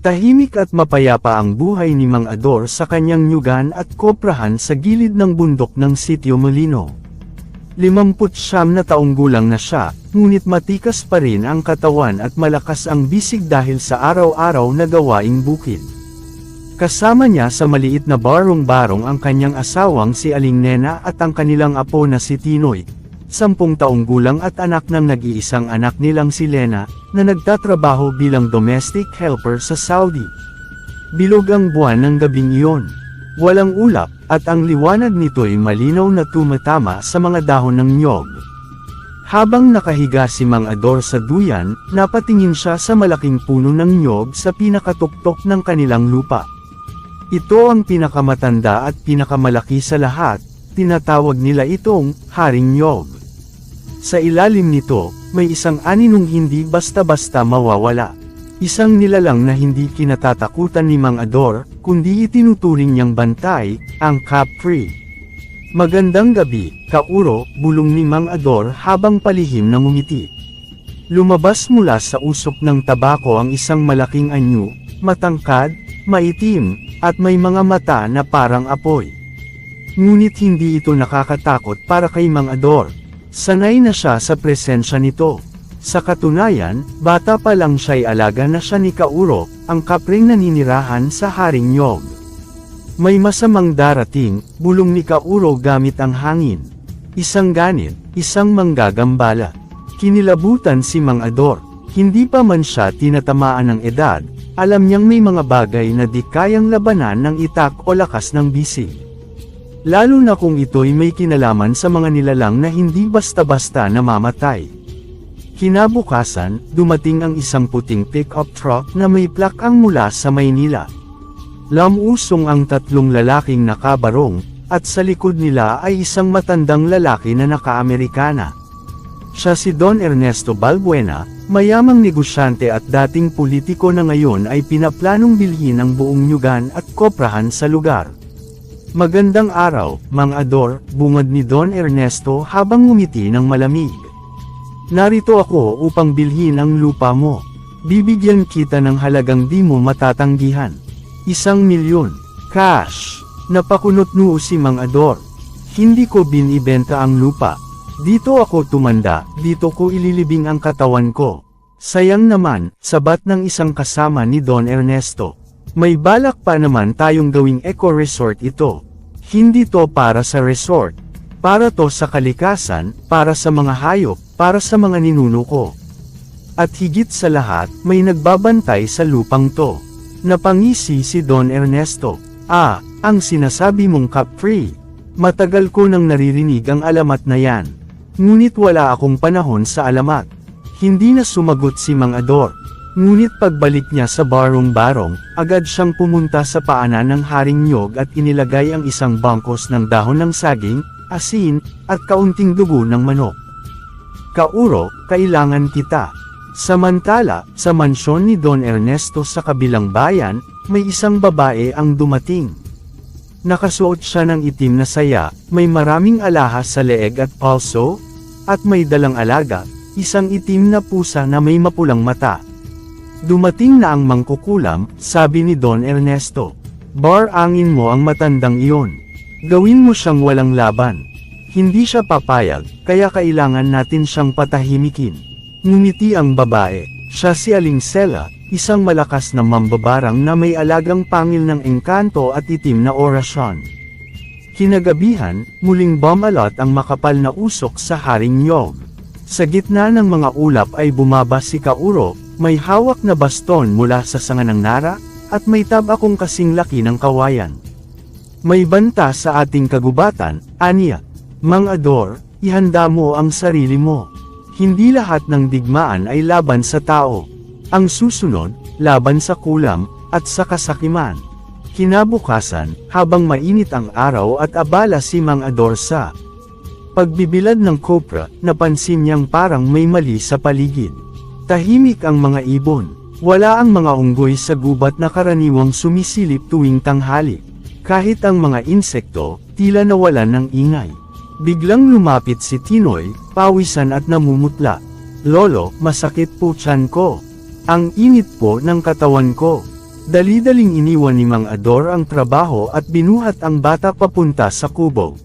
Tahimik at mapayapa ang buhay ni Mang Ador sa kanyang nyugan at koprahan sa gilid ng bundok ng Sitio Molino. 59 na taong gulang na siya, ngunit matikas pa rin ang katawan at malakas ang bisig dahil sa araw-araw na gawaing bukid. Kasama niya sa maliit na barong-barong ang kanyang asawang si Aling Nena at ang kanilang apo na si Tinoy, 10 taong gulang at anak ng nag-iisang anak nilang si Lena, na nagtatrabaho bilang domestic helper sa Saudi. Bilog ang buwan ng gabing iyon. Walang ulap, at ang liwanag nito'y malinaw na tumatama sa mga dahon ng niyog. Habang nakahiga si Mang Ador sa duyan, napatingin siya sa malaking puno ng niyog sa pinakatuktok ng kanilang lupa. Ito ang pinakamatanda at pinakamalaki sa lahat, tinatawag nila itong Haring Niyog. Sa ilalim nito, may isang aninong hindi basta-basta mawawala. Isang nilalang na hindi kinatatakutan ni Mang Ador, kundi itinuturing niyang bantay, ang Capri. Magandang gabi, Kauro, bulong ni Mang Ador habang palihim na ngumiti. Lumabas mula sa usok ng tabako ang isang malaking anyo, matangkad, maitim, at may mga mata na parang apoy. Ngunit hindi ito nakakatakot para kay Mang Ador. Sanay na siya sa presensya nito. Sa katunayan, bata pa lang siya'y alaga na siya ni Kauro, ang kapring naninirahan sa Haring Niyog. May masamang darating, bulong ni Kauro gamit ang hangin. Isang ganit, isang manggagambala. Kinilabutan si Mang Ador. Hindi pa man siya tinatamaan ng edad, alam niyang may mga bagay na di kayang labanan ng itak o lakas ng bisig. Lalo na kung ito'y may kinalaman sa mga nilalang na hindi basta-basta namamatay. Kinabukasan, dumating ang isang puting pick-up truck na may plakang mula sa Maynila. Lamusong ang 3 lalaking nakabarong, at sa likod nila ay isang matandang lalaki na naka-Amerikana. Siya si Don Ernesto Balbuena, mayamang negosyante at dating politiko na ngayon ay pinaplanong bilhin ang buong nyugan at koprahan sa lugar. Magandang araw, Mang Ador, bungad ni Don Ernesto habang ngumiti ng malamig. Narito ako upang bilhin ang lupa mo. Bibigyan kita ng halagang di mo matatanggihan. 1,000,000, cash. Napakunot noo si Mang Ador. Hindi ko binibenta ang lupa. Dito ako tumanda, dito ko ililibing ang katawan ko. Sayang naman, sabat ng isang kasama ni Don Ernesto. May balak pa naman tayong gawing eco-resort ito. Hindi to para sa resort. Para to sa kalikasan, para sa mga hayop, para sa mga ninuno ko. At higit sa lahat, may nagbabantay sa lupang to. Napangisi si Don Ernesto. Ang sinasabi mong Capri. Matagal ko nang naririnig ang alamat na yan. Ngunit wala akong panahon sa alamat. Hindi na sumagot si Mang Ador. Ngunit pagbalik niya sa barong-barong, agad siyang pumunta sa paanan ng Haring Niyog at inilagay ang isang bangkos ng dahon ng saging, asin, at kaunting dugo ng manok. Kauro, kailangan kita. Samantala, sa mansyon ni Don Ernesto sa kabilang bayan, may isang babae ang dumating. Nakasuot siya ng itim na saya, may maraming alahas sa leeg at palso, at may dalang alaga, isang itim na pusa na may mapulang mata. Dumating na ang mangkukulam, sabi ni Don Ernesto. Barangin mo ang matandang iyon. Gawin mo siyang walang laban. Hindi siya papayag, kaya kailangan natin siyang patahimikin. Ngumiti ang babae. Siya si Aling Sela, isang malakas na mambabarang na may alagang pangil ng engkanto at itim na orasyon. Kinagabihan, muling bumalot ang makapal na usok sa Haring Niyog. Sa gitna ng mga ulap ay bumaba si Kauro, may hawak na baston mula sa sanga ng nara, at may tabakong kasing laki ng kawayan. May banta sa ating kagubatan, aniya. Mang Ador, ihanda mo ang sarili mo. Hindi lahat ng digmaan ay laban sa tao. Ang susunod, laban sa kulam, at sa kasakiman. Kinabukasan, habang mainit ang araw at abala si Mang Ador sa pagbibilad ng kopra, napansin niyang parang may mali sa paligid. Tahimik ang mga ibon. Wala ang mga unggoy sa gubat na karaniwang sumisilip tuwing tanghali. Kahit ang mga insekto, tila nawalan ng ingay. Biglang lumapit si Tinoy, pawisan at namumutla. Lolo, masakit po tiyan ko. Ang init po ng katawan ko. Dali-daling iniwan ni Mang Ador ang trabaho at binuhat ang bata papunta sa kubo.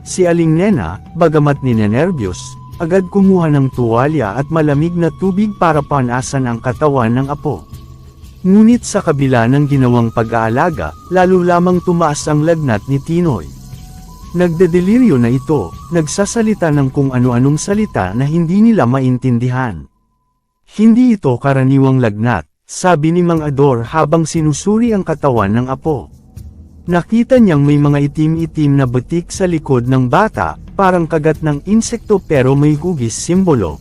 Si Aling Nena, bagamat ninenerbiyos, agad kumuha ng tuwalya at malamig na tubig para panasan ang katawan ng apo. Ngunit sa kabila ng ginawang pag-aalaga, lalo lamang tumaas ang lagnat ni Tinoy. Nagdedeliryo na ito, nagsasalita ng kung ano-anong salita na hindi nila maintindihan. Hindi ito karaniwang lagnat, sabi ni Mang Ador habang sinusuri ang katawan ng apo. Nakita niyang may mga itim-itim na butik sa likod ng bata, parang kagat ng insekto pero may hugis simbolo.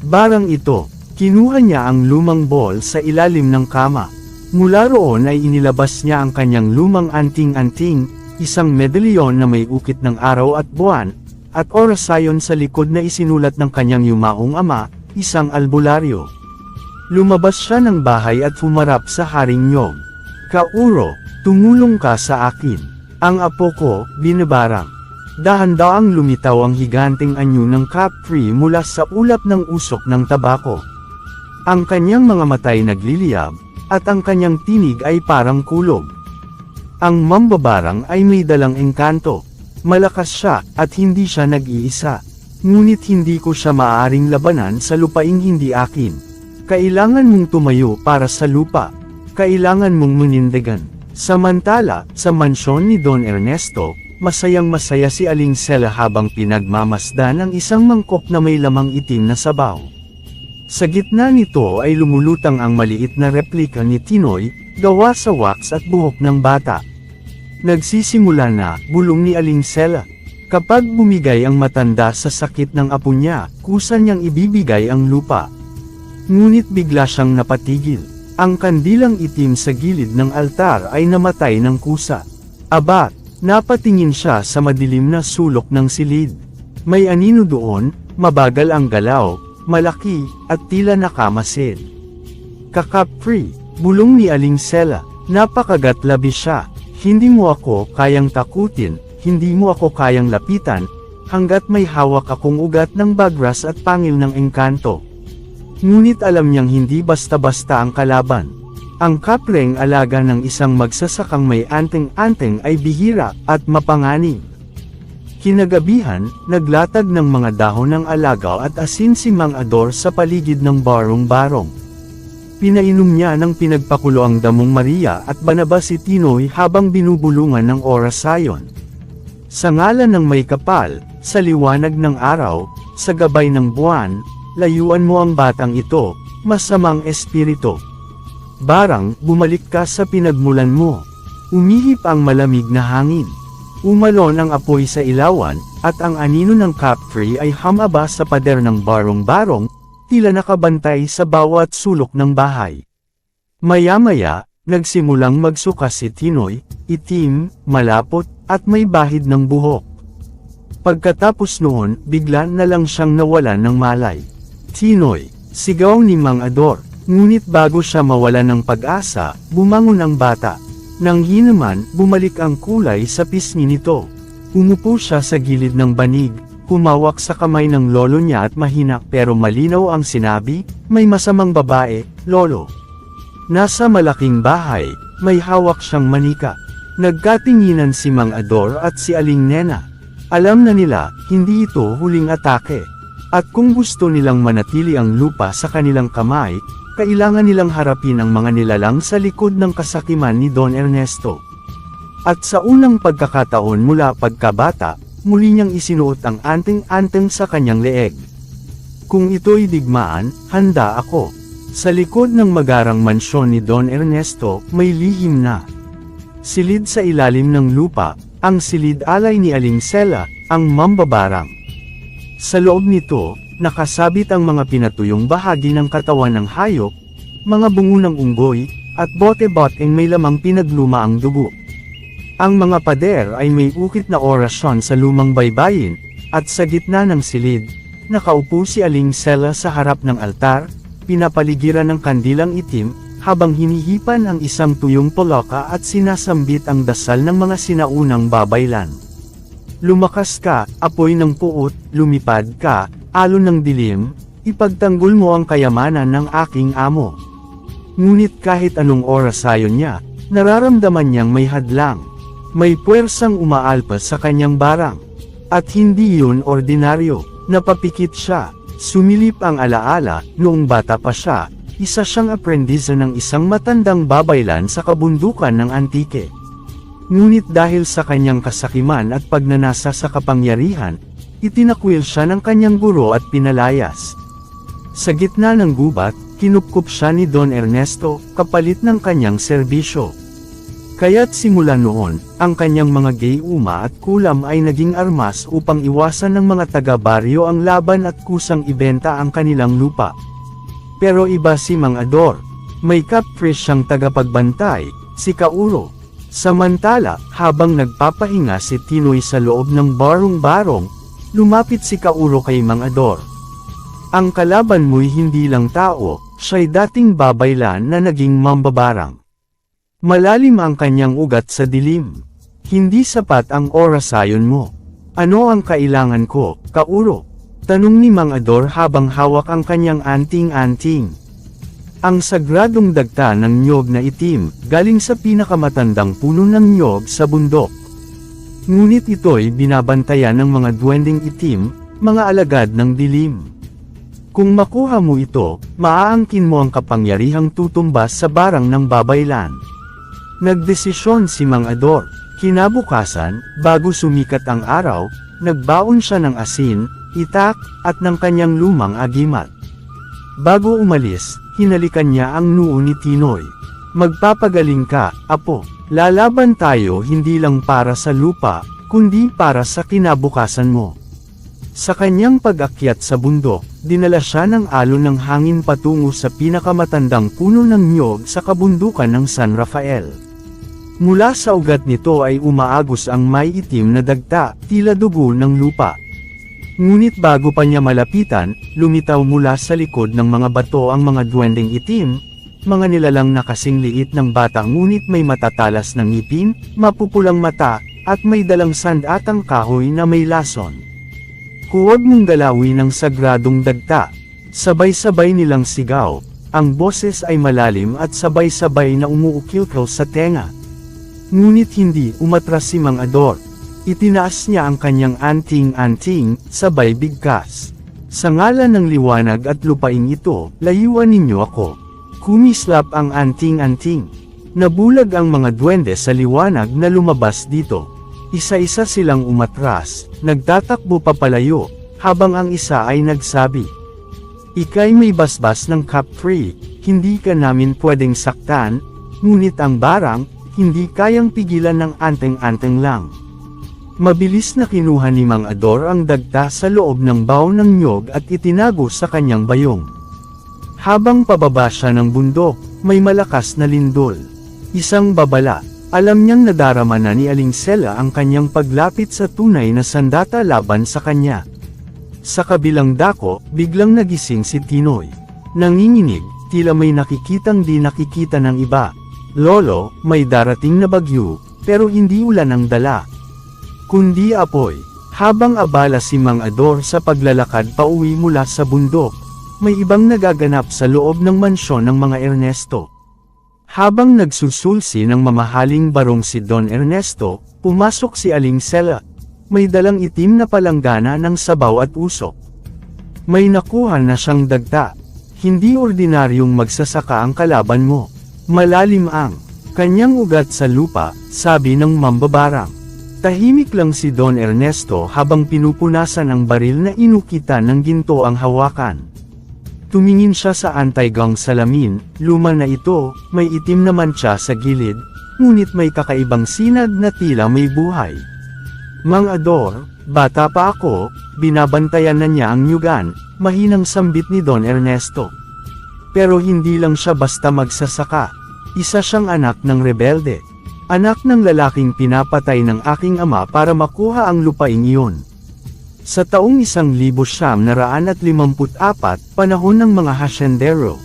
Barang ito, kinuha niya ang lumang ball sa ilalim ng kama. Mula roon ay inilabas niya ang kanyang lumang anting-anting, isang medalyon na may ukit ng araw at buwan, at orasayon sa likod na isinulat ng kanyang yumaong ama, isang albularyo. Lumabas siya ng bahay at humarap sa Haring Nyog. "Kauro, tumulong ka sa akin. Ang apo ko, binabarang." Dahan-daang lumitaw ang higanteng anyo ng capri mula sa ulap ng usok ng tabako. Ang kanyang mga matay nagliliyab, at ang kanyang tinig ay parang kulog. Ang mambabarang ay may dalang engkanto. Malakas siya, at hindi siya nag-iisa. Ngunit hindi ko siya maaaring labanan sa lupaing hindi akin. Kailangan mong tumayo para sa lupa. Kailangan mong manindigan. Samantala, sa mansyon ni Don Ernesto, masayang-masaya si Aling Sela habang pinagmamasdan ang isang mangkok na may lamang itim na sabaw. Sa gitna nito ay lumulutang ang maliit na replika ni Tinoy, gawa sa wax at buhok ng bata. Nagsisimula na, bulong ni Aling Sela. Kapag bumigay ang matanda sa sakit ng apo niya, kusa niyang ibibigay ang lupa. Ngunit bigla siyang napatigil. Ang kandilang itim sa gilid ng altar ay namatay ng kusa. Aba, napatingin siya sa madilim na sulok ng silid. May anino doon, mabagal ang galaw, malaki, at tila nakamasid. "Kakapri," bulong ni Aling Sela, "napakagatlabi siya. Hindi mo ako kayang takutin, hindi mo ako kayang lapitan, hanggat may hawak akong ugat ng bagras at pangil ng engkanto." Ngunit alam niyang hindi basta-basta ang kalaban. Ang kapreng alaga ng isang magsasakang may anteng-anteng ay bihira at mapanganib. Kinagabihan, naglatag ng mga dahon ng alagaw at asin si Mang Ador sa paligid ng barong-barong. Pinainom niya ng pinagpakulo ang damong Maria at Barnabas si Tinoy habang binubulungan ng orasayon. Sa ngalan ng may kapal, sa liwanag ng araw, sa gabay ng buwan, layuan mo ang batang ito, masamang espiritu. Barang, bumalik ka sa pinagmulan mo. Umihip ang malamig na hangin. Umalon ang apoy sa ilawan, at ang anino ng capri ay hamaba sa pader ng barong-barong, tila nakabantay sa bawat sulok ng bahay. Maya-maya, nagsimulang magsuka si Tinoy, itim, malapot, at may bahid ng buhok. Pagkatapos noon, bigla na lang siyang nawalan ng malay. "Tinoy!" sigaw ni Mang Ador, ngunit bago siya mawalan ng pag-asa, bumangon ang bata. Nang hinaman, bumalik ang kulay sa pisngi nito. Umupo siya sa gilid ng banig, humawak sa kamay ng lolo niya at mahina pero malinaw ang sinabi, "May masamang babae, lolo." Nasa malaking bahay, may hawak siyang manika. Nagkatinginan si Mang Ador at si Aling Nena. Alam na nila, hindi ito huling atake. At kung gusto nilang manatili ang lupa sa kanilang kamay, kailangan nilang harapin ang mga nilalang sa likod ng kasakiman ni Don Ernesto. At sa unang pagkakataon mula pagkabata, muli niyang isinuot ang anteng-anteng sa kanyang leeg. "Kung ito'y digmaan, handa ako." Sa likod ng magarang mansyon ni Don Ernesto, may lihim na silid sa ilalim ng lupa, ang silid alay ni Aling Sela, ang mambabarang. Sa loob nito, nakasabit ang mga pinatuyong bahagi ng katawan ng hayop, mga bungo ng unggoy, at bote-boteng may lamang pinagluma ang dugo. Ang mga pader ay may ukit na orasyon sa lumang baybayin, at sa gitna ng silid, nakaupo si Aling Sela sa harap ng altar, pinapaligiran ng kandilang itim, habang hinihipan ang isang tuyong poloka at sinasambit ang dasal ng mga sinaunang babaylan. "Lumakas ka, apoy ng puot, lumipad ka, alon ng dilim, ipagtanggol mo ang kayamanan ng aking amo." Ngunit kahit anong orasayon niya, nararamdaman niyang may hadlang. May puwersang umaalpas sa kanyang barang. At hindi yun ordinaryo. Napapikit siya. Sumilip ang alaala, noong bata pa siya, isa siyang aprendiz ng isang matandang babaylan sa kabundukan ng Antique. Ngunit dahil sa kanyang kasakiman at pagnanasa sa kapangyarihan, itinakwil siya ng kanyang guro at pinalayas. Sa gitna ng gubat, kinupkup siya ni Don Ernesto, kapalit ng kanyang serbisyo. Kaya't simula noon, ang kanyang mga gayuma at kulam ay naging armas upang iwasan ng mga taga-baryo ang laban at kusang ibenta ang kanilang lupa. Pero iba si Mang Ador. May caprice siyang tagapagbantay, si Kauro. Samantala, habang nagpapahinga si Tinoy sa loob ng barong-barong, lumapit si Kauro kay Mang Ador. Ang kalaban mo'y hindi lang tao, siya'y dating babaylan na naging mambabarang. Malalim ang kanyang ugat sa dilim. Hindi sapat ang orasayon mo. Ano ang kailangan ko, Kauro? Tanong ni Mang Ador habang hawak ang kanyang anting-anting. Ang sagradong dagta ng nyog na itim, galing sa pinakamatandang puno ng nyog sa bundok. Ngunit ito'y binabantayan ng mga duwending itim, mga alagad ng dilim. Kung makuha mo ito, maaangkin mo ang kapangyarihang tutumbas sa barang ng babaylan. Nagdesisyon si Mang Ador. Kinabukasan, bago sumikat ang araw, nagbaon siya ng asin, itak, at ng kanyang lumang agimat. Bago umalis, hinalikan niya ang noo ni Tinoy. Magpapagaling ka, apo. Lalaban tayo hindi lang para sa lupa, kundi para sa kinabukasan mo. Sa kanyang pag-akyat sa bundok, dinala siya ng alon ng hangin patungo sa pinakamatandang puno ng nyog sa kabundukan ng San Rafael. Mula sa ugat nito ay umaagos ang may itim na dagta, tila dugo ng lupa. Ngunit bago pa niya malapitan, lumitaw mula sa likod ng mga bato ang mga duwending itim, mga nilalang na kasing liit ng bata ngunit may matatalas ng ngipin, mapupulang mata, at may dalang sandatang kahoy na may lason. Huwag mong galawin ang sagradong dagta. Sabay-sabay nilang sigaw, ang boses ay malalim at sabay-sabay na umuukil-kil sa tenga. Ngunit hindi umatras si Mang Ador. Itinaas niya ang kanyang anting-anting, sabay bigkas. Sa ngalan ng liwanag at lupaing ito, layuan ninyo ako. Kumislap ang anting-anting. Nabulag ang mga duwende sa liwanag na lumabas dito. Isa-isa silang umatras, nagtatakbo papalayo, habang ang isa ay nagsabi, "Ika'y may basbas ng capri, hindi ka namin pwedeng saktan, ngunit ang barang, hindi kayang pigilan ng anteng-anteng lang." Mabilis na kinuha ni Mang Ador ang dagta sa loob ng baw ng nyog at itinago sa kanyang bayong. Habang pababa siya ng bundok, may malakas na lindol. Isang babala. Alam niyang nadarama na ni Aling Sela ang kanyang paglapit sa tunay na sandata laban sa kanya. Sa kabilang dako, biglang nagising si Tinoy. Nanginginig, tila may nakikitang di nakikita ng iba. "Lolo, may darating na bagyo, pero hindi ulan ang dala, kundi apoy." Habang abala si Mang Ador sa paglalakad pauwi mula sa bundok, may ibang nagaganap sa loob ng mansyon ng mga Ernesto. Habang nagsusulsi ng mamahaling barong si Don Ernesto, pumasok si Aling Sela. May dalang itim na palanggana ng sabaw at usok. May nakuha na siyang dagta. Hindi ordinaryong magsasaka ang kalaban mo. Malalim ang kanyang ugat sa lupa, sabi ng mambabarang. Tahimik lang si Don Ernesto habang pinupunasan ang baril na inukitan ng ginto ang hawakan. Tumingin siya sa anti-gang salamin, luma na ito, may itim na mantsa sa gilid, ngunit may kakaibang sinag na tila may buhay. "Mang Ador, bata pa ako," binabantayan na niya ang nyugan, mahinang sambit ni Don Ernesto. Pero hindi lang siya basta magsasaka. Isa siyang anak ng rebelde. Anak ng lalaking pinapatay ng aking ama para makuha ang lupaing iyon. Sa taong 1954, panahon ng mga hasyendero,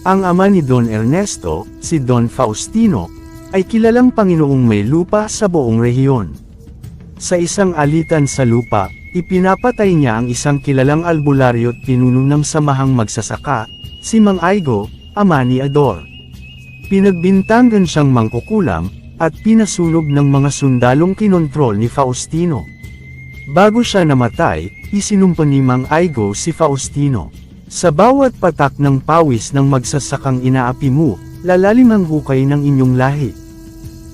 ang ama ni Don Ernesto, si Don Faustino, ay kilalang Panginoong may lupa sa buong rehiyon. Sa isang alitan sa lupa, ipinapatay niya ang isang kilalang albularyo at pinuno ng samahang magsasaka, si Mang Aigo, ama ni Ador. Pinagbintangan siyang mangkukulam, at pinasunog ng mga sundalong kinontrol ni Faustino. Bago siya namatay, isinumpa ni Mang Aigo si Faustino. Sa bawat patak ng pawis ng magsasakang inaapi mo, lalalim ang hukay ng inyong lahi.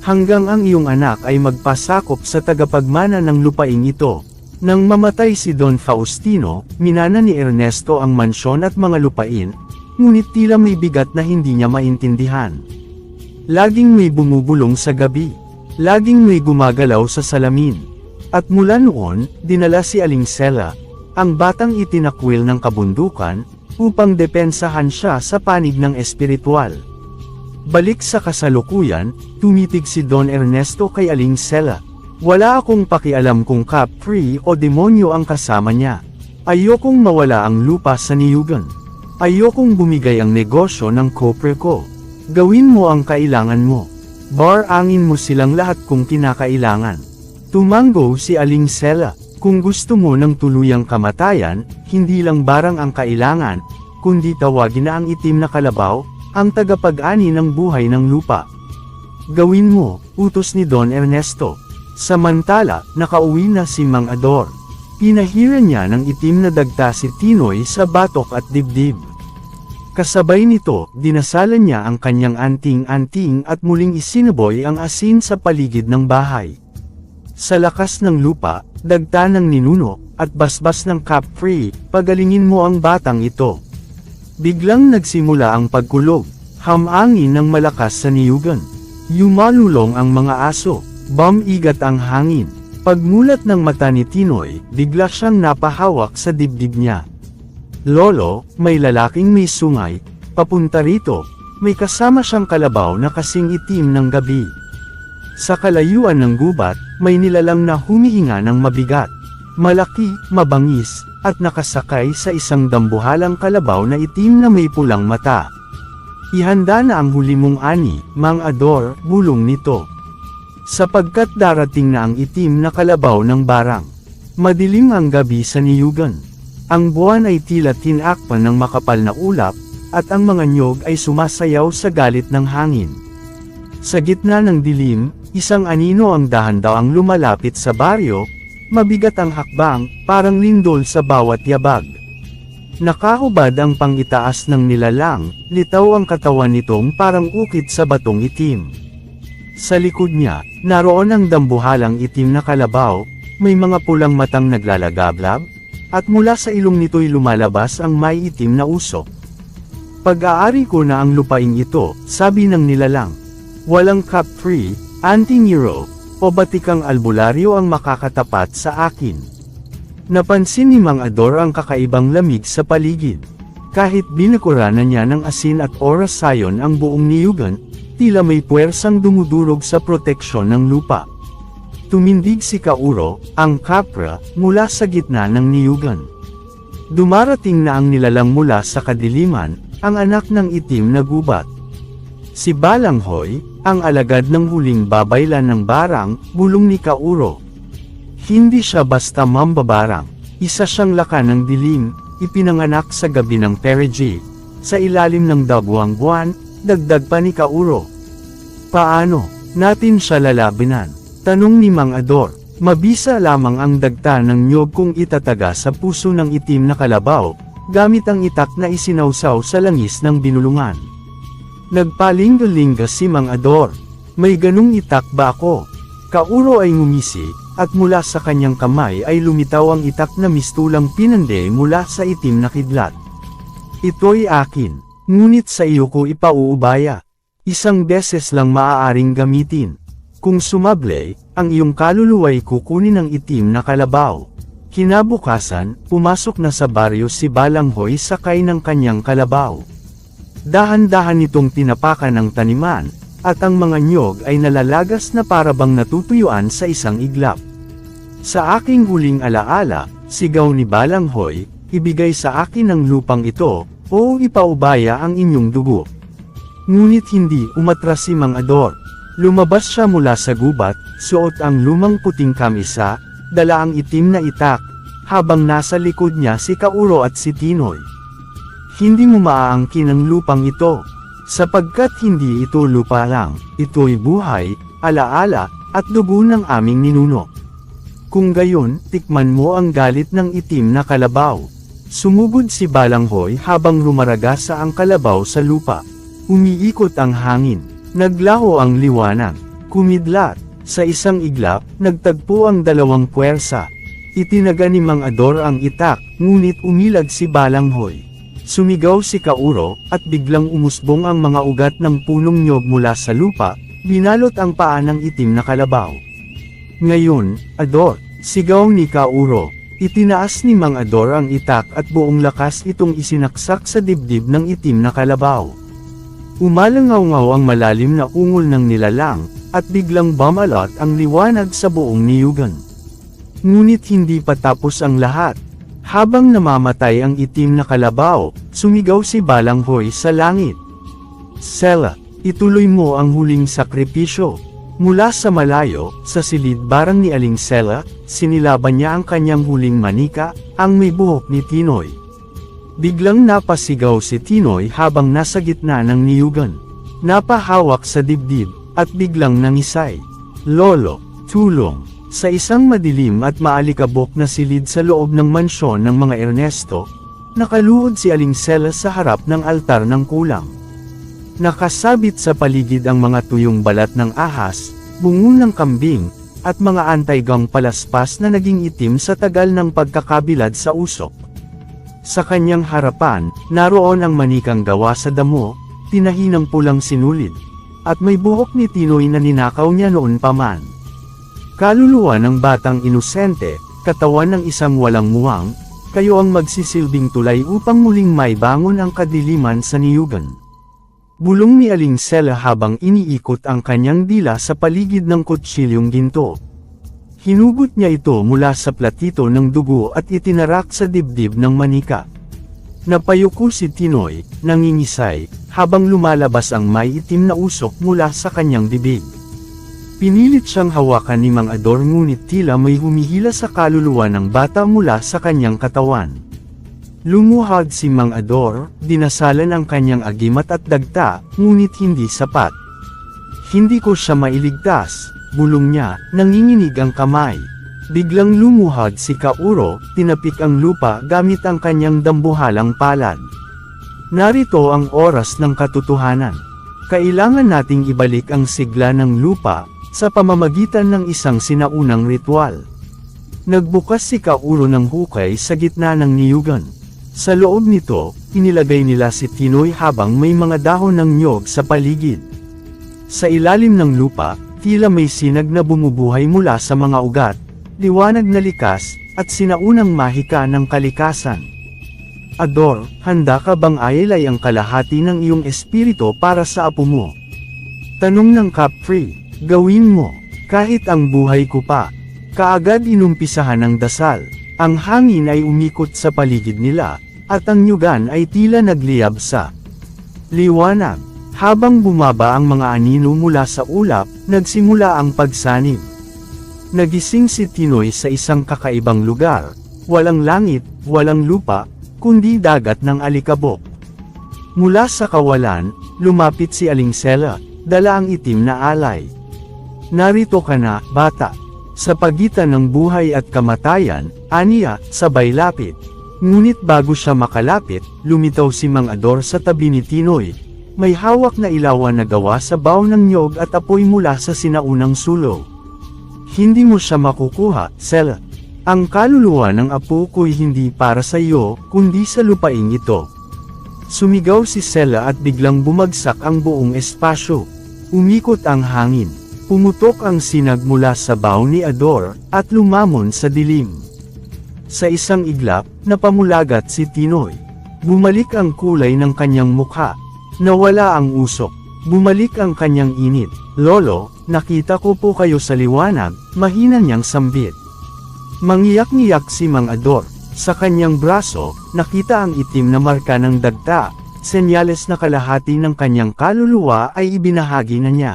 Hanggang ang iyong anak ay magpasakop sa tagapagmana ng lupaing ito. Nang mamatay si Don Faustino, minana ni Ernesto ang mansyon at mga lupain, ngunit tila may bigat na hindi niya maintindihan. Laging may bumubulong sa gabi. Laging may gumagalaw sa salamin. At mula noon, dinala si Aling Sela, ang batang itinakwil ng kabundukan, upang depensahan siya sa panig ng espiritual. Balik sa kasalukuyan, tumitig si Don Ernesto kay Aling Sela. Wala akong pakialam kung kapre o demonyo ang kasama niya. Ayokong mawala ang lupa sa niyugan. Ayokong bumigay ang negosyo ng kopre ko. Gawin mo ang kailangan mo. Barangin mo silang lahat kung kinakailangan. Tumango si Aling Sela. Kung gusto mo ng tuluyang kamatayan, hindi lang barang ang kailangan, kundi tawagin na ang itim na kalabaw, ang tagapag-ani ng buhay ng lupa. Gawin mo, utos ni Don Ernesto. Samantala, nakauwi na si Mang Ador. Pinahiran niya ng itim na dagta si Tinoy sa batok at dibdib. Kasabay nito, dinasalan niya ang kanyang anting-anting at muling isinaboy ang asin sa paligid ng bahay. Sa lakas ng lupa, dagta ng ninuno, at basbas ng kapre, pagalingin mo ang batang ito. Biglang nagsimula ang pagkulog, hamangin ng malakas sa niyugan. Yumalulong ang mga aso, bumigat ang hangin. Pagmulat ng mata ni Tinoy, bigla siyang napahawak sa dibdib niya. Lolo, may lalaking may sungay, papunta rito, may kasama siyang kalabaw na kasing itim ng gabi. Sa kalayuan ng gubat, may nilalang na humihinga ng mabigat. Malaki, mabangis, at nakasakay sa isang dambuhalang kalabaw na itim na may pulang mata. Ihanda na ang huli mong ani, Mang Ador, bulong nito. Sapagkat darating na ang itim na kalabaw ng barang. Madilim ang gabi sa niyugan. Ang buwan ay tila tinakpan ng makapal na ulap, at ang mga nyog ay sumasayaw sa galit ng hangin. Sa gitna ng dilim, isang anino ang dahan-daang lumalapit sa baryo, mabigat ang hakbang, parang lindol sa bawat yabag. Nakahubad ang pangitaas ng nilalang, litaw ang katawan nitong parang ukit sa batong itim. Sa likod niya, naroon ang dambuhalang itim na kalabaw, may mga pulang matang naglalagablab, at mula sa ilong nito'y lumalabas ang may itim na usok. Pag-aari ko na ang lupaing ito, sabi ng nilalang. Walang kapre, anti-hero, o batikang albularyo ang makakatapat sa akin. Napansin ni Mang Ador ang kakaibang lamig sa paligid. Kahit binakuranan niya ng asin at orasayon ang buong niyugan, tila may puwersang dumudurog sa proteksyon ng lupa. Tumindig si Kauro, ang kapra, mula sa gitna ng niyugan. Dumarating na ang nilalang mula sa kadiliman, ang anak ng itim na gubat. Si Balanghoy, ang alagad ng huling babaylan ng barang, bulong ni Kauro. Hindi siya basta mambabarang, isa siyang lakan ng dilim, ipinanganak sa gabi ng perigee, sa ilalim ng dagwang buwan, dagdag pa ni Kauro. Paano natin siya lalabanan? Tanong ni Mang Ador. Mabisa lamang ang dagta ng nyog kung itataga sa puso ng itim na kalabaw, gamit ang itak na isinawsaw sa langis ng binulungan. Nagpalingga-lingga si Mang Ador. May ganung itak ba ako? Kauro ay ngumisi, at mula sa kanyang kamay ay lumitaw ang itak na mistulang pinande mula sa itim na kidlat. Ito'y akin, ngunit sa iyo ko ipauubaya. Isang beses lang maaaring gamitin. Kung sumable, ang iyong kaluluwa'y kukunin ng itim na kalabaw. Kinabukasan, pumasok na sa baryo si Balanghoy sakay ng kanyang kalabaw. Dahan-dahan nitong tinapakan ang taniman, at ang mga nyog ay nalalagas na parabang natutuyuan sa isang iglap. Sa aking huling alaala, sigaw ni Balanghoy, ibigay sa akin ang lupang ito, o ipaubaya ang inyong dugo. Ngunit hindi umatras si Mang Ador. Lumabas siya mula sa gubat, suot ang lumang puting kamisa, dala ang itim na itak, habang nasa likod niya si Kauro at si Tinoy. Hindi mo maaangkin ang lupang ito, sapagkat hindi ito lupa lang, ito'y buhay, alaala, at dugo ng aming ninuno. Kung gayon, tikman mo ang galit ng itim na kalabaw. Sumugod si Balanghoy habang rumaragasa ang kalabaw sa lupa. Umiikot ang hangin, naglaho ang liwanag, kumidlat. Sa isang iglap, nagtagpo ang dalawang puwersa. Itinaga ni Mang Ador ang itak, ngunit umilag si Balanghoy. Sumigaw si Kauro, at biglang umusbong ang mga ugat ng punong nyog mula sa lupa, binalot ang paa ng itim na kalabaw. Ngayon, Ador, sigaw ni Kauro. Itinaas ni Mang Ador ang itak at buong lakas itong isinaksak sa dibdib ng itim na kalabaw. Umalangaw-ngaw ang malalim na ungol ng nilalang, at biglang bumalot ang liwanag sa buong niyugan. Ngunit hindi pa tapos ang lahat. Habang namamatay ang itim na kalabaw, sumigaw si Balanghoy sa langit. Sela, ituloy mo ang huling sakripisyo. Mula sa malayo, sa silid-barang ni Aling Sela, sinilaban niya ang kanyang huling manika, ang may buhok ni Tinoy. Biglang napasigaw si Tinoy habang nasa gitna ng niyugan. Napahawak sa dibdib, at biglang nangisay. Lolo, tulong! Sa isang madilim at maalikabok na silid sa loob ng mansyon ng mga Ernesto, nakaluhod si Aling Sela sa harap ng altar ng kulang. Nakasabit sa paligid ang mga tuyong balat ng ahas, bungo ng kambing, at mga antaygang palaspas na naging itim sa tagal ng pagkakabilad sa usok. Sa kanyang harapan, naroon ang manikang gawa sa damo, tinahinang pulang sinulid, at may buhok ni Tinoy na ninakaw niya noon pa man. Kaluluwa ng batang inosente, katawan ng isang walang muwang, kayo ang magsisilbing tulay upang muling maibangon ang kadiliman sa niyugan. Bulong ni Aling Sela habang iniikot ang kanyang dila sa paligid ng kutsilyong ginto. Hinugot niya ito mula sa platito ng dugo at itinarak sa dibdib ng manika. Napayuko si Tinoy, nangingisay, habang lumalabas ang may itim na usok mula sa kanyang bibig. Pinilit siyang hawakan ni Mang Ador ngunit tila may humihila sa kaluluwa ng bata mula sa kanyang katawan. Lumuhad si Mang Ador, dinasalan ang kanyang agimat at dagta, ngunit hindi sapat. Hindi ko siya mailigtas, bulong niya, nanginginig ang kamay. Biglang lumuhad si Kauro, tinapik ang lupa gamit ang kanyang dambuhalang palad. Narito ang oras ng katotohanan. Kailangan nating ibalik ang sigla ng lupa, sa pamamagitan ng isang sinaunang ritual. Nagbukas si Kauro ng hukay sa gitna ng niyugan. Sa loob nito, inilagay nila si Tinoy habang may mga dahon ng nyog sa paligid. Sa ilalim ng lupa, tila may sinag na bumubuhay mula sa mga ugat, liwanag na likas, at sinaunang mahika ng kalikasan. Ador, handa ka bang ailay ang kalahati ng iyong espiritu para sa apo mo? Tanong ng Capri. Gawin mo, kahit ang buhay ko pa. Kaagad inumpisahan ng dasal. Ang hangin ay umikot sa paligid nila, at ang nyugan ay tila nagliyab sa liwanag. Habang bumaba ang mga anino mula sa ulap, nagsimula ang pagsanib. Nagising si Tinoy sa isang kakaibang lugar. Walang langit, walang lupa, kundi dagat ng alikabok. Mula sa kawalan, lumapit si Aling Sela, dala ang itim na alay. Narito ka na, bata. Sa pagitan ng buhay at kamatayan, aniya, sabay lapit. Ngunit bago siya makalapit, lumitaw si Mang Ador sa tabi ni Tinoy. May hawak na ilawan na gawa sa baw ng nyog at apoy mula sa sinaunang sulong. Hindi mo siya makukuha, Sela. Ang kaluluwa ng apo ko'y hindi para sa iyo, kundi sa lupaing ito. Sumigaw si Sela at biglang bumagsak ang buong espasyo. Umikot ang hangin. Pumutok ang sinag mula sa baw ni Ador, at lumamon sa dilim. Sa isang iglap, napamulagat si Tinoy. Bumalik ang kulay ng kanyang mukha. Nawala ang usok. Bumalik ang kanyang init. Lolo, nakita ko po kayo sa liwanag, mahina niyang sambit. Mangiyak-ngiyak si Mang Ador. Sa kanyang braso, nakita ang itim na marka ng dagta, senyales na kalahati ng kanyang kaluluwa ay ibinahagi na niya.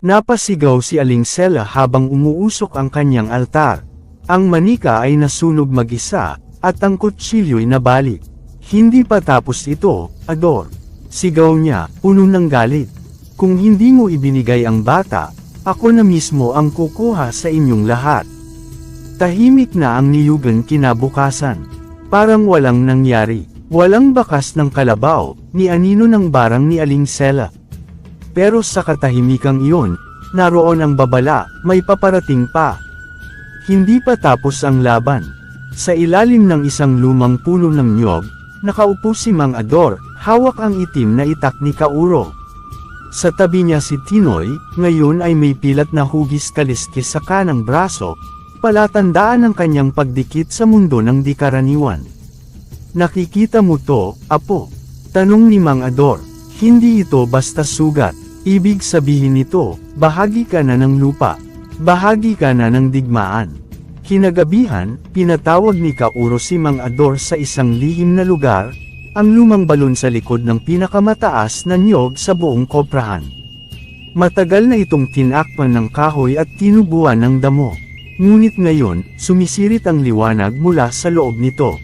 Napasigaw si Aling Sela habang umuusok ang kanyang altar. Ang manika ay nasunog mag-isa, at ang kutsilyo'y nabalik. Hindi pa tapos ito, Ador. Sigaw niya, puno ng galit. Kung hindi mo ibinigay ang bata, ako na mismo ang kukuha sa inyong lahat. Tahimik na ang niyugan kinabukasan. Parang walang nangyari. Walang bakas ng kalabaw, ni anino ng barang ni Aling Sela. Pero sa katahimikang iyon, naroon ang babala, may paparating pa. Hindi pa tapos ang laban. Sa ilalim ng isang lumang puno ng nyog, nakaupo si Mang Ador, hawak ang itim na itak ni Kauro. Sa tabi niya si Tinoy, ngayon ay may pilat na hugis kaliskis sa kanang braso, palatandaan ng kanyang pagdikit sa mundo ng di karaniwan. Nakikita mo to, apo? Tanong ni Mang Ador. Hindi ito basta sugat. Ibig sabihin nito, bahagi ka na ng lupa. Bahagi ka na ng digmaan. Kinagabihan, pinatawag ni Kauro si Mang Ador sa isang lihim na lugar, ang lumang balon sa likod ng pinakamataas na niyog sa buong koprahan. Matagal na itong tinakpan ng kahoy at tinubuan ng damo. Ngunit ngayon, sumisirit ang liwanag mula sa loob nito.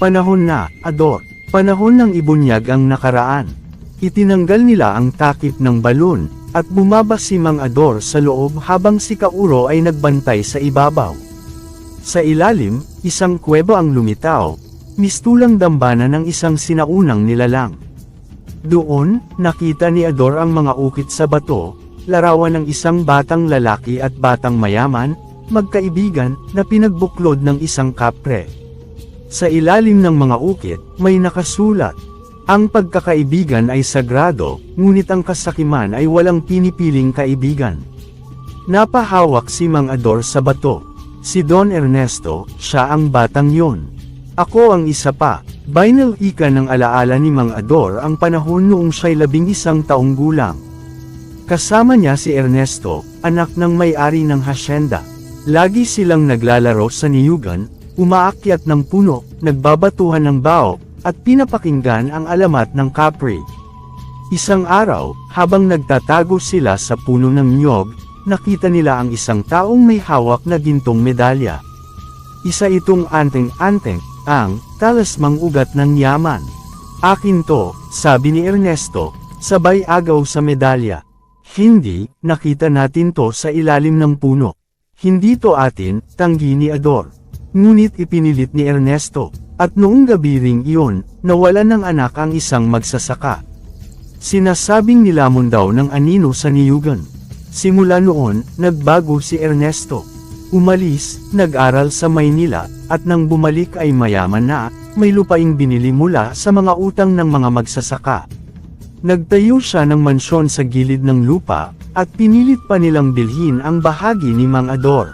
Panahon na, Ador. Panahon ng ibunyag ang nakaraan. Itinanggal nila ang takip ng balon, at bumaba si Mang Ador sa loob habang si Kauro ay nagbantay sa ibabaw. Sa ilalim, isang kuweba ang lumitaw, mistulang dambana ng isang sinaunang nilalang. Doon, nakita ni Ador ang mga ukit sa bato, larawan ng isang batang lalaki at batang mayaman, magkaibigan, na pinagbuklod ng isang kapre. Sa ilalim ng mga ukit, may nakasulat. Ang pagkakaibigan ay sagrado, ngunit ang kasakiman ay walang pinipiling kaibigan. Napahawak si Mang Ador sa bato. Si Don Ernesto, siya ang batang yon. Ako ang isa pa. Binal ika ng alaala ni Mang Ador ang panahon noong siya'y 11 taong gulang. Kasama niya si Ernesto, anak ng may-ari ng hasyenda. Lagi silang naglalaro sa niyugan, umaakyat ng puno, nagbabatuhan ng bao, at pinapakinggan ang alamat ng kapre. Isang araw, habang nagtatago sila sa puno ng niyog, nakita nila ang isang taong may hawak na gintong medalya. Isa itong anteng-anteng, ang talismang ugat ng yaman. Akin to, sabi ni Ernesto, sabay agaw sa medalya. Hindi, nakita natin to sa ilalim ng puno. Hindi to atin, tanggi ni Ador. Ngunit ipinilit ni Ernesto, at noong gabi ring iyon, nawalan ng anak ang isang magsasaka. Sinasabing nilamon daw ng anino sa niyugan. Simula noon, nagbago si Ernesto. Umalis, nag-aral sa Maynila, at nang bumalik ay mayaman na, may lupaing binili mula sa mga utang ng mga magsasaka. Nagtayo siya ng mansyon sa gilid ng lupa, at pinilit pa nilang bilhin ang bahagi ni Mang Ador.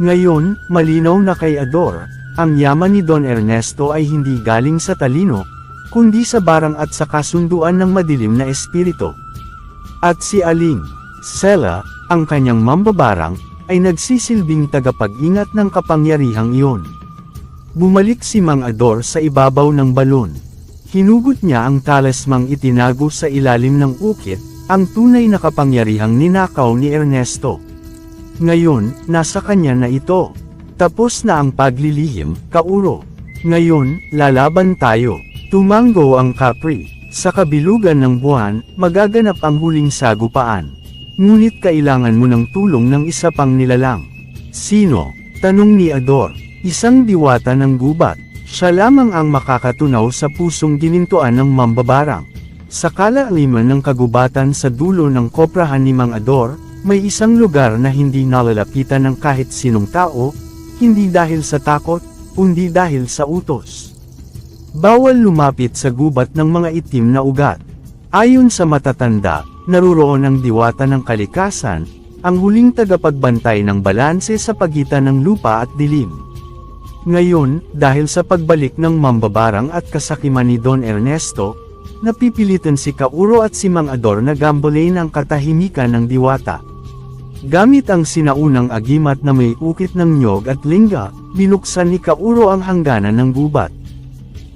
Ngayon, malinaw na kay Ador, ang yaman ni Don Ernesto ay hindi galing sa talino, kundi sa barang at sa kasunduan ng madilim na espiritu. At si Aling Sela, ang kanyang mambabarang, ay nagsisilbing tagapag-ingat ng kapangyarihang iyon. Bumalik si Mang Ador sa ibabaw ng balon. Hinugot niya ang talismang itinago sa ilalim ng ukit, ang tunay na kapangyarihang ninakaw ni Ernesto. Ngayon, nasa kanya na ito. Tapos na ang paglilihim, Kauro. Ngayon, lalaban tayo. Tumanggo ang kapre. Sa kabilugan ng buwan, magaganap ang huling sagupaan. Ngunit kailangan mo ng tulong ng isa pang nilalang. Sino? Tanong ni Ador. Isang diwata ng gubat. Siya lamang ang makakatunaw sa pusong ginintuan ng mambabarang. Sa kalaliman ng kagubatan sa dulo ng koprahan ni Mang Ador, may isang lugar na hindi nalalapitan ng kahit sinong tao, hindi dahil sa takot, kundi dahil sa utos. Bawal lumapit sa gubat ng mga itim na ugat. Ayon sa matatanda, naruroon ang diwata ng kalikasan, ang huling tagapagbantay ng balanse sa pagitan ng lupa at dilim. Ngayon, dahil sa pagbalik ng mambabarang at kasakiman ni Don Ernesto, napipilitan si Kauro at si Mang Ador na gambolain ang katahimikan ng diwata. Gamit ang sinaunang agimat na may ukit ng nyog at lingga, binuksan ni Kauro ang hangganan ng gubat.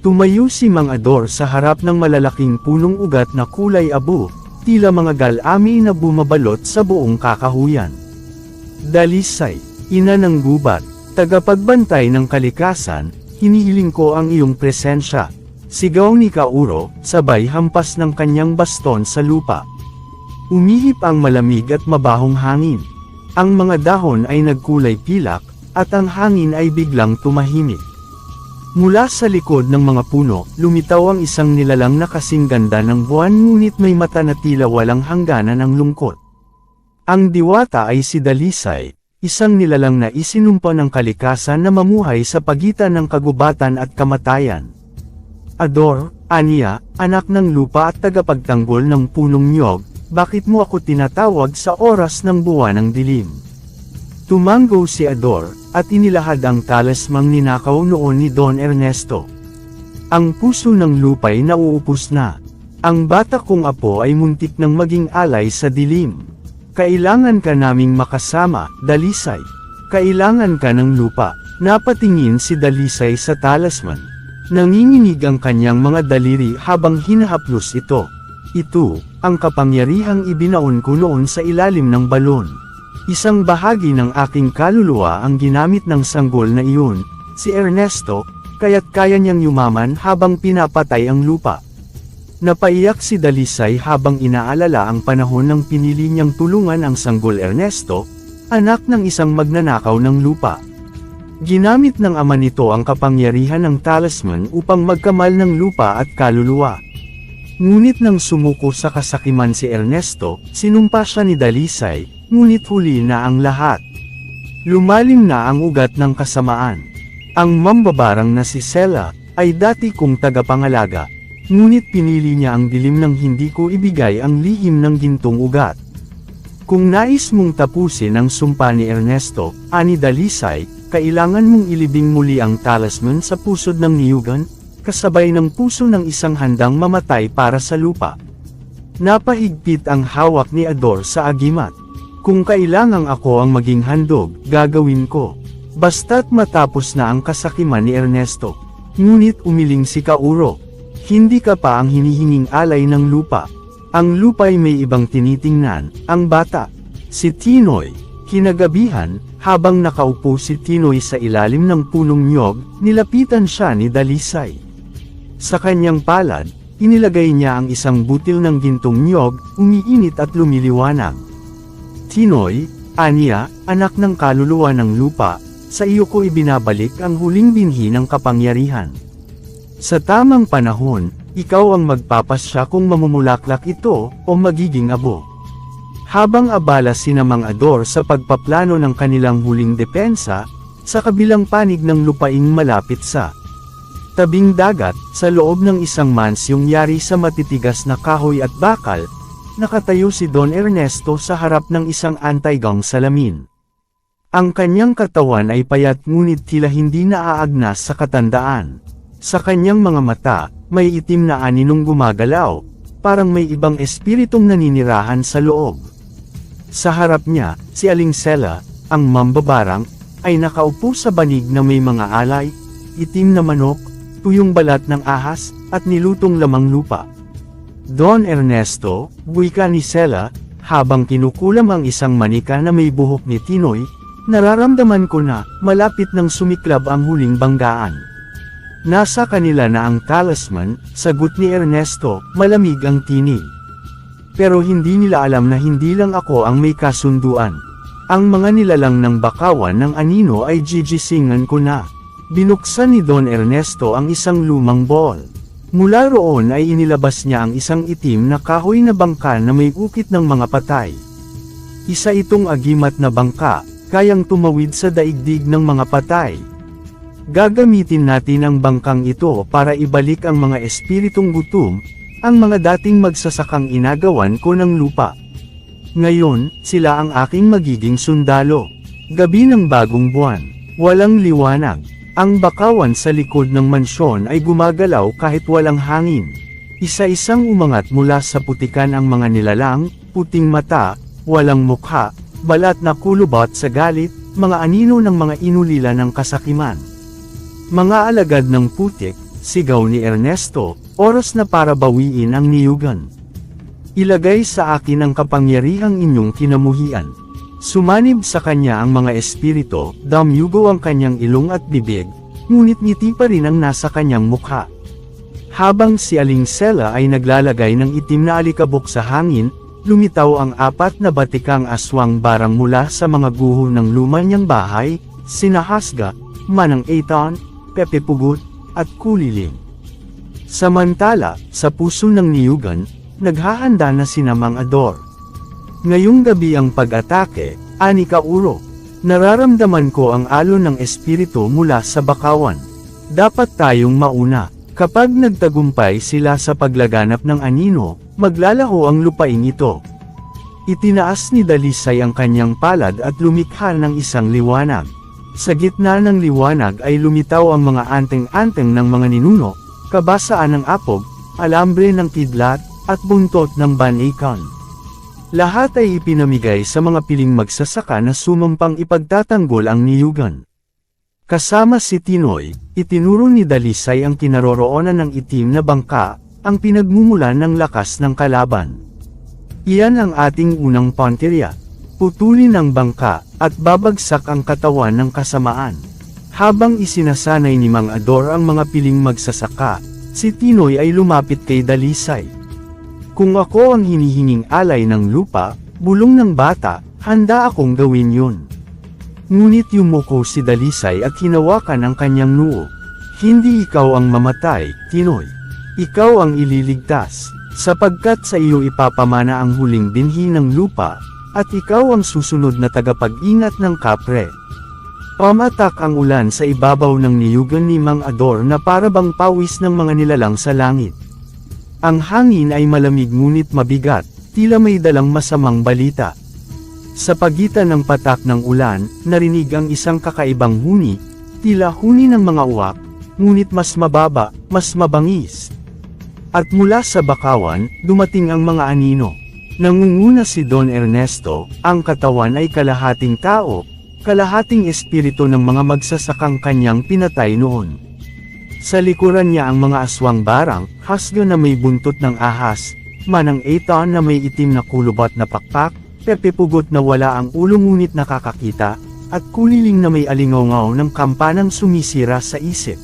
Tumayo si Mang Ador sa harap ng malalaking punong ugat na kulay abo, tila mga galami na bumabalot sa buong kakahuyan. Dalisay, ina ng gubat, tagapagbantay ng kalikasan, hinihiling ko ang iyong presensya. Sigaw ni Kauro, sabay hampas ng kanyang baston sa lupa. Umihip ang malamig at mabahong hangin. Ang mga dahon ay nagkulay pilak, at ang hangin ay biglang tumahimik. Mula sa likod ng mga puno, lumitaw ang isang nilalang na kasing ganda ng buwan ngunit may mata na tila walang hangganan ng lungkot. Ang diwata ay si Dalisay, isang nilalang na isinumpa ng kalikasan na mamuhay sa pagitan ng kagubatan at kamatayan. Ador, Anya, anak ng lupa at tagapagtanggol ng punong niyog, bakit mo ako tinatawag sa oras ng buwan ng dilim? Tumango si Ador, at inilahad ang talismang ninakaw noon ni Don Ernesto. Ang puso ng lupa'y nauupos na. Ang bata kong apo ay muntik nang maging alay sa dilim. Kailangan ka naming makasama, Dalisay. Kailangan ka ng lupa. Napatingin si Dalisay sa talisman. Nanginginig ang kanyang mga daliri habang hinahaplos ito. Ito, ang kapangyarihang ibinaon ko noon sa ilalim ng balon. Isang bahagi ng aking kaluluwa ang ginamit ng sanggol na iyon, si Ernesto, kaya't kaya niyang yumaman habang pinapatay ang lupa. Napaiyak si Dalisay habang inaalala ang panahon ng pinili niyang tulungan ang sanggol Ernesto, anak ng isang magnanakaw ng lupa. Ginamit ng ama nito ang kapangyarihan ng talisman upang magkamal ng lupa at kaluluwa. Ngunit nang sumuko sa kasakiman si Ernesto, sinumpa siya ni Dalisay, ngunit huli na ang lahat. Lumalim na ang ugat ng kasamaan. Ang mambabarang na si Sela, ay dati kong tagapangalaga, ngunit pinili niya ang dilim nang hindi ko ibigay ang lihim ng gintong ugat. Kung nais mong tapusin ang sumpa ni Ernesto, ani Dalisay, kailangan mong ilibing muli ang talisman sa pusod ng niyugan, kasabay ng puso ng isang handang mamatay para sa lupa. Napahigpit ang hawak ni Ador sa agimat. Kung kailangang ako ang maging handog, gagawin ko. Basta't matapos na ang kasakiman ni Ernesto. Ngunit umiling si Kauro. Hindi ka pa ang hinihinging alay ng lupa. Ang lupa'y may ibang tinitingnan, ang bata. Si Tinoy. Kinagabihan, habang nakaupo si Tinoy sa ilalim ng punong niyog, nilapitan siya ni Dalisay. Sa kanyang palad, inilagay niya ang isang butil ng gintong niyog, umiinit at lumiliwanag. Tinoy, Anya, anak ng kaluluwa ng lupa, sa iyo ko ibinabalik ang huling binhi ng kapangyarihan. Sa tamang panahon, ikaw ang magpapasya kung mamumulaklak ito, o magiging abo. Habang abala sina Mang Ador sa pagpaplano ng kanilang huling depensa, sa kabilang panig ng lupaing malapit sa tabing dagat, sa loob ng isang mansyong yari sa matitigas na kahoy at bakal, nakatayo si Don Ernesto sa harap ng isang anti-gang salamin. Ang kanyang katawan ay payat ngunit tila hindi naaagnas sa katandaan. Sa kanyang mga mata, may itim na aninong gumagalaw, parang may ibang espiritong naninirahan sa loob. Sa harap niya, si Aling Sela, ang mambabarang, ay nakaupo sa banig na may mga alay, itim na manok, tuyong balat ng ahas, at nilutong lamang lupa. Don Ernesto, wika ni Sela, habang kinukulam ang isang manika na may buhok ni Tinoy, nararamdaman ko na, malapit nang sumiklab ang huling banggaan. Nasa kanila na ang talisman, sagot ni Ernesto, malamig ang tinig. Pero hindi nila alam na hindi lang ako ang may kasunduan. Ang mga nilalang ng bakawan ng anino ay gigisingan ko na. Binuksan ni Don Ernesto ang isang lumang ball. Mula roon ay inilabas niya ang isang itim na kahoy na bangka na may ukit ng mga patay. Isa itong agimat na bangka, kayang tumawid sa daigdig ng mga patay. Gagamitin natin ang bangkang ito para ibalik ang mga espiritong gutom, ang mga dating magsasakang inagawan ko ng lupa. Ngayon, sila ang aking magiging sundalo. Gabi ng bagong buwan. Walang liwanag. Ang bakawan sa likod ng mansyon ay gumagalaw kahit walang hangin. Isa-isang umangat mula sa putikan ang mga nilalang, puting mata, walang mukha, balat na kulubot sa galit, mga anino ng mga inulila ng kasakiman. Mga alagad ng putik, sigaw ni Ernesto, oras na para bawiin ang niyugan. Ilagay sa akin ang kapangyarihang inyong kinamuhian. Sumanib sa kanya ang mga espirito, damyugo ang kanyang ilong at bibig, ngunit ngiti pa rin ang nasa kanyang mukha. Habang si Aling Sela ay naglalagay ng itim na alikabok sa hangin, lumitaw ang 4 na batikang aswang barang mula sa mga guho ng luma niyang bahay, sina Hasga, Manang Eton, Pepe Pugut, at Kuliling. Samantala, sa puso ng niyugan, naghahanda na sina Mang Ador. Ngayong gabi ang pag-atake, ani Kauro. Nararamdaman ko ang alon ng espiritu mula sa bakawan. Dapat tayong mauna. Kapag nagtagumpay sila sa paglaganap ng anino, maglalaho ang lupain ito. Itinaas ni Dalisay ang kanyang palad at lumikha ng isang liwanag. Sa gitna ng liwanag ay lumitaw ang mga anteng-anteng ng mga ninuno, kabasaan ng apog, alambre ng kidlat, at buntot ng banaikan. Lahat ay ipinamigay sa mga piling magsasaka na sumampang ipagtatanggol ang niyugan. Kasama si Tinoy, itinuro ni Dalisay ang kinaroroonan ng itim na bangka, ang pinagmumulan ng lakas ng kalaban. Iyan ang ating unang punteriya. Putulin ang bangka, at babagsak ang katawan ng kasamaan. Habang isinasanay ni Mang Ador ang mga piling magsasaka, si Tinoy ay lumapit kay Dalisay. Kung ako ang hinihinging alay ng lupa, bulong ng bata, handa akong gawin yun. Ngunit yumuko si Dalisay at hinawakan ang kanyang noo. Hindi ikaw ang mamatay, Tinoy. Ikaw ang ililigtas, sapagkat sa iyo ipapamana ang huling binhi ng lupa, at ikaw ang susunod na tagapag-ingat ng kapre. Pamatak ang ulan sa ibabaw ng niyugan ni Mang Ador na parabang pawis ng mga nilalang sa langit. Ang hangin ay malamig ngunit mabigat, tila may dalang masamang balita. Sa pagitan ng patak ng ulan, narinig ang isang kakaibang huni, tila huni ng mga uwak, ngunit mas mababa, mas mabangis. At mula sa bakawan, dumating ang mga anino. Nangunguna si Don Ernesto, ang katawan ay kalahating tao, kalahating espiritu ng mga magsasakang kanyang pinatay noon. Sa likuran niya ang mga aswang barang, Hasga na may buntot ng ahas, Manang Eton na may itim na kulubat na pakpak, Pepe Pugut na wala ang ulo ngunit nakakakita, at Kuliling na may alingaw ng kampanang sumisira sa isip.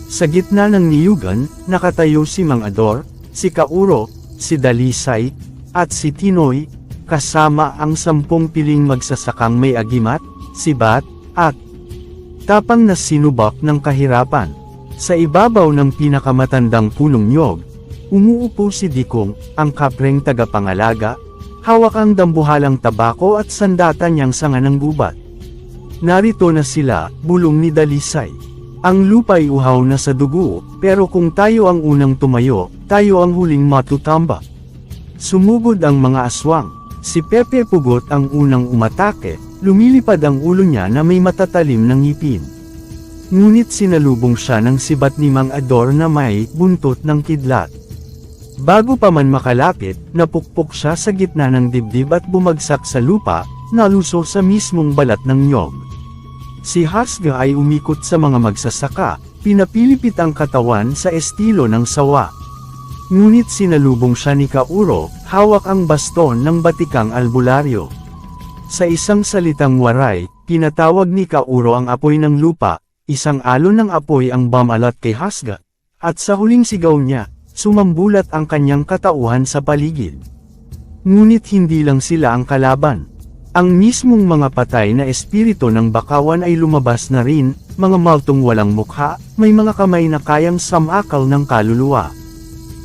Sa gitna ng niyugan, nakatayo si Mang Ador, si Kauro, si Dalisay, at si Tinoy, kasama ang 10 piling magsasakang may agimat, sibat, at tapang na sinubak ng kahirapan. Sa ibabaw ng pinakamatandang punong nyog, umuupo si Dikong, ang kapreng tagapangalaga, hawak ang dambuhalang tabako at sandata niyang sanga ng gubat. Narito na sila, bulong ni Dalisay. Ang lupa'y uhaw na sa dugo, pero kung tayo ang unang tumayo, tayo ang huling matutamba. Sumugod ang mga aswang. Si Pepe Pugut ang unang umatake, lumilipad ang ulo niya na may matatalim ng ngipin. Ngunit sinalubong siya ng sibat ni Mang Ador na may buntot ng kidlat. Bago pa man makalapit, napukpok siya sa gitna ng dibdib at bumagsak sa lupa, naluso sa mismong balat ng nyog. Si Hasga ay umikot sa mga magsasaka, pinapilipit ang katawan sa estilo ng sawa. Ngunit sinalubong siya ni Kauro, hawak ang baston ng batikang albularyo. Sa isang salitang waray, pinatawag ni Kauro ang apoy ng lupa, isang alon ng apoy ang bumalat kay Hasga, at sa huling sigaw niya, sumambulat ang kanyang katauhan sa paligid. Ngunit hindi lang sila ang kalaban. Ang mismong mga patay na espiritu ng bakawan ay lumabas na rin, mga maltong walang mukha, may mga kamay na kayang samakal ng kaluluwa.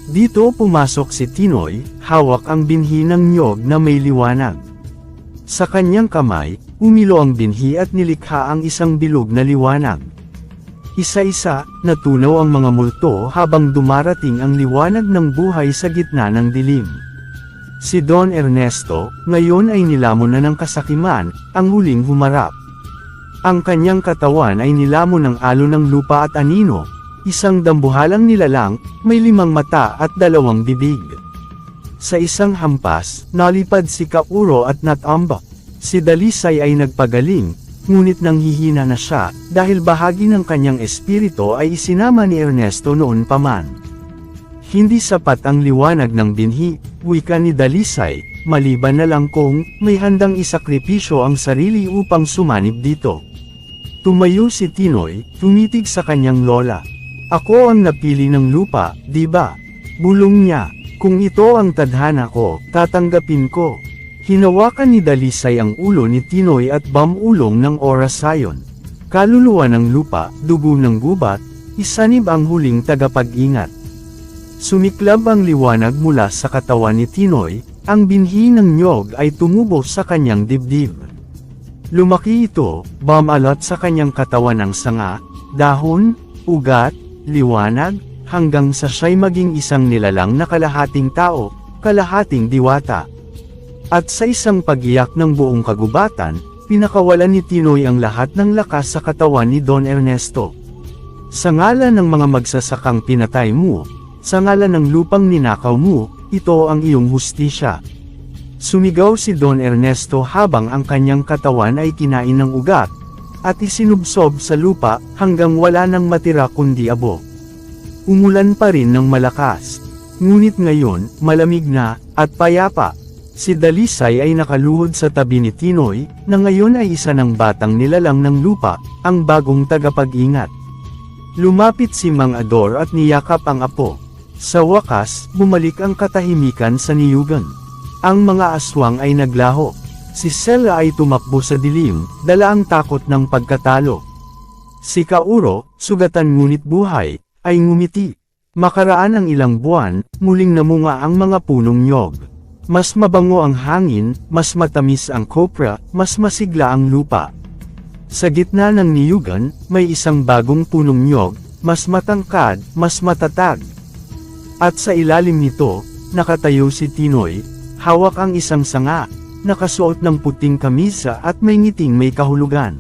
Dito pumasok si Tinoy, hawak ang binhi ng nyog na may liwanag. Sa kanyang kamay, umilo ang binhi at nilikha ang isang bilog na liwanag. Isa-isa, natunaw ang mga multo habang dumarating ang liwanag ng buhay sa gitna ng dilim. Si Don Ernesto, ngayon ay nilamon na ng kasakiman, ang huling humarap. Ang kanyang katawan ay nilamon ng alon ng lupa at anino, isang dambuhalang nilalang, may 5 mata at 2 bibig. Sa isang hampas, nalipad si Kauro at Natamba. Si Dalisay ay nagpagaling, ngunit nanghihina na siya, dahil bahagi ng kanyang espiritu ay isinama ni Ernesto noon pa man. Hindi sapat ang liwanag ng binhi, wika ni Dalisay, maliban na lang kung may handang isakripisyo ang sarili upang sumanib dito. Tumayo si Tinoy, tumitig sa kanyang lola. Ako ang napili ng lupa, di ba? Bulong niya. Kung ito ang tadhana ko, tatanggapin ko. Hinawakan ni Dalisay ang ulo ni Tinoy at bamulong ng orasayon. Kaluluwa ng lupa, dugo ng gubat, isanib ang huling tagapag-ingat. Sumiklab ang liwanag mula sa katawan ni Tinoy, ang binhi ng nyog ay tumubo sa kanyang dibdib. Lumaki ito, bumalot sa kanyang katawan ng sanga, dahon, ugat, liwanag, hanggang sa siya'y maging isang nilalang na kalahating tao, kalahating diwata. At sa isang pag-iyak ng buong kagubatan, pinakawalan ni Tinoy ang lahat ng lakas sa katawan ni Don Ernesto. Sa ngalan ng mga magsasakang pinatay mo, sa ngalan ng lupang ninakaw mo, ito ang iyong hustisya. Sumigaw si Don Ernesto habang ang kanyang katawan ay kinain ng ugat, at isinubsob sa lupa hanggang wala nang matira kundi abo. Umulan pa rin ng malakas. Ngunit ngayon, malamig na, at payapa. Si Dalisay ay nakaluhod sa tabi ni Tinoy, na ngayon ay isa ng batang nilalang ng lupa, ang bagong tagapag-ingat. Lumapit si Mang Ador at niyakap ang apo. Sa wakas, bumalik ang katahimikan sa niyugan. Ang mga aswang ay naglaho. Si Sela ay tumakbo sa dilim, dala ang takot ng pagkatalo. Si Kauro, sugatan ngunit buhay, ay ngumiti. Makaraan ang ilang buwan, muling namunga ang mga punong nyog. Mas mabango ang hangin, mas matamis ang kopra, mas masigla ang lupa. Sa gitna ng niyugan, may isang bagong punong nyog, mas matangkad, mas matatag. At sa ilalim nito, nakatayo si Tinoy, hawak ang isang sanga, nakasuot ng puting kamisa at may ngiting may kahulugan.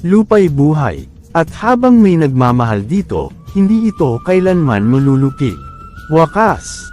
Lupa'y buhay, at habang may nagmamahal dito, hindi ito kailanman malulupig. Wakas!